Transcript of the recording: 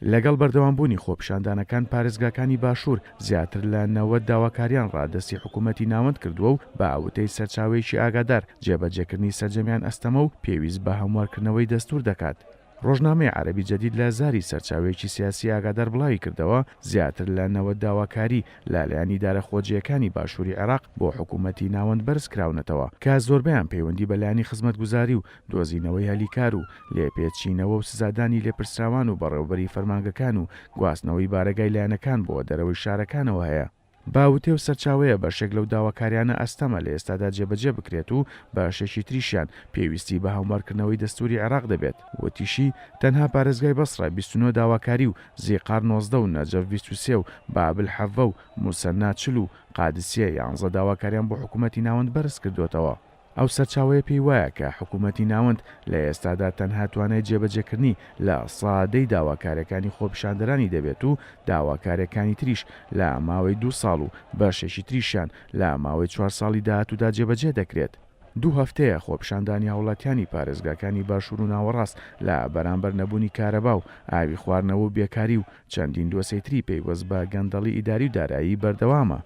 لەگەڵ بەردەوامبوونی خۆپیشاندانەکان پارێزگاکانی باشوور زیاتر لە 90 داواکاریان ڕادەستی حکوومەتی ناوەند کردووە و بە ئاوتەی سەرچاوەیەکی ئاگادار جێبەجێکردنی سەرجەمیان ئەستەمە و پێویست بە هەموارکردنەوەی دەستور دەکات. ڕۆژنامەی عەرەبی جەدید لە زاری سەرچاوەیەکی سیاسی ئاگادار بڵاوی کردەوە زیاتر لە 90 داواکاری لەلایەن ئیدارەخۆجیەکانی باشووری عێراق بۆ حکوومەتی ناوەند بەرز کراونەتەوە کە زۆربەیان پەیوەندی بەلایانی خزمەتگوزاری و دۆزینەوەی هەلیکار و لێپێچینەوە و سزادانی لێپرسراوان و بەڕێوەبەری فەرمانگەکان و گواستنەوەی بارەگای لایەنەکان بۆ دەرەوەی شارەکانەوە هەیە. باوتێ و سەرچاوەیە بەشێک لەو داواکاریانە ئەستەمە لە ئێستادا جێبەجێ بکرێت و بەشێکی تریشیان پێویستی بە هەموارکردنەوەی دەستوری عێراق دەبێت. وەتیشی تەنها پارێزگای بەسڕە 29 داواکاری و زیقار 19 و نەجەف 23 و بابل حەڤە و موسەنا 40 و قادسیە 11 داواکاریان بۆ حکوومەتی ناوەند بەرز کردوێتەوە. ئەو سەرچاوەیە پێی وایە کە حکوومەتی ناوەند لە ئێستادا تەنها توانای جێبەجێکردنی لە سادەی داواکاریەکانی خۆپیشاندەرانی دەبێت و داواکاریەکانی تریش لە ماوەی 2 ساڵ و بەشێکی تریشیان لە ماوەی 4 ساڵی داهاتوودا جێبەجێ دەکرێت. 2 هەفتەیە خۆپیشاندانی هاوڵاتیانی پارێزگاکانی باشوور و ناوەڕاست لە بەرامبەر نەبوونی کارەبا و ئاوی خواردنەوە و بێکاری و چەندین دۆسەی تری پێیوەست بە گەندەڵی ئیداری و دارایی بەردەوامە.